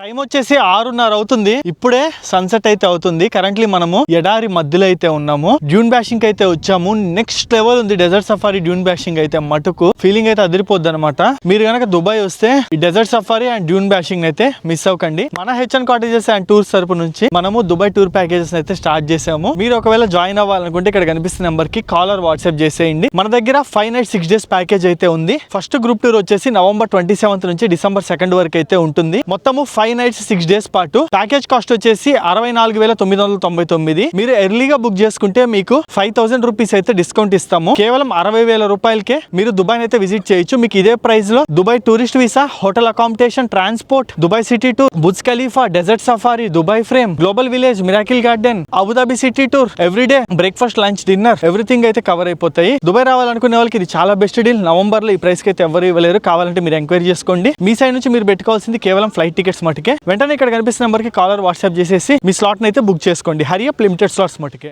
Time వచ్చేసి 6:30 అవుతుంది. ఇప్పుడే సన్సెట్ అయితే అవుతుంది. కరెంట్లీ మనము ఎడారి మధ్యలో అయితే ఉన్నాము. డ్యూన్ బ్యాషింగ్ అయితే వచ్చాము. నెక్స్ట్ లెవెల్ ఉంది డెజర్ట్ సఫారీ డ్యూన్ బ్యాషింగ్ అయితే మటుకు ఫీలింగ్ అయితే అదిరిపోద్ది అనమాట. మీరు కనుక దుబాయ్ వస్తే ఈ desert safari and dune bashing అయితే మిస్ అవ్వకండి. మన హెచ్ఎన్ కాటేజెస్ అండ్ టూర్స్ తరపు నుంచి మనము దుబాయ్ టూర్ ప్యాకేజెస్ అయితే స్టార్ట్ చేసాము. మీరు ఒకవేళ జాయిన్ అవ్వాలనుకుంటే ఇక్కడ కనిపిస్తున్న నెంబర్ కి కాలర్ వాట్సాప్ చేసేయండి. మన దగ్గర 5 nights 6 days ప్యాకేజ్ అయితే ఉంది. ఫస్ట్ గ్రూప్ టూర్ వచ్చేసి November 27th నుంచి December 2nd వరకు అయితే ఉంటుంది. మొత్తము 5 nights 6 days పాటు ప్యాకేజ్ కాస్ట్ వచ్చేసి 64,999. మీరు ఎర్లీగా బుక్ చేసుకుంటే మీకు 5,000 రూపీస్ అయితే డిస్కౌంట్ ఇస్తాము. కేవలం 60,000 రూపాయలకే మీరు దుబాయ్ అయితే విజిట్ చేయొచ్చు. మీకు ఇదే ప్రైస్ లో Dubai tourist visa, hotel accommodation, transport, Dubai city tour, Burj Khalifa, desert safari, Dubai Frame, Global Village, Miracle Garden, Abu Dhabi city tour, everyday breakfast, lunch, dinner everything అయితే కవర్ అయిపోతాయి. Dubai రావాలనుకునే వాళ్ళకి ఇది చాలా బెస్ట్ డీల్. నవంబర్ లో ఈ price కి అయితే ఎవరు ఇవ్వలేరు. కావాలంటే మీరు ఎంక్వైరీ చేసుకోండి. మీ సైడ్ నుంచి మీరు పెట్టుకోవాల్సింది కేవలం ఫ్లైట్ టికెట్స్ మటుకే. వెంటనే ఇక్కడ కనిపిస్తున్న నెంబర్ కి కాలర్ వాట్సాప్ చేసేసి మీ స్లాట్ అయితే బుక్ చేసుకోండి. Hurry up limited slots మటుకే.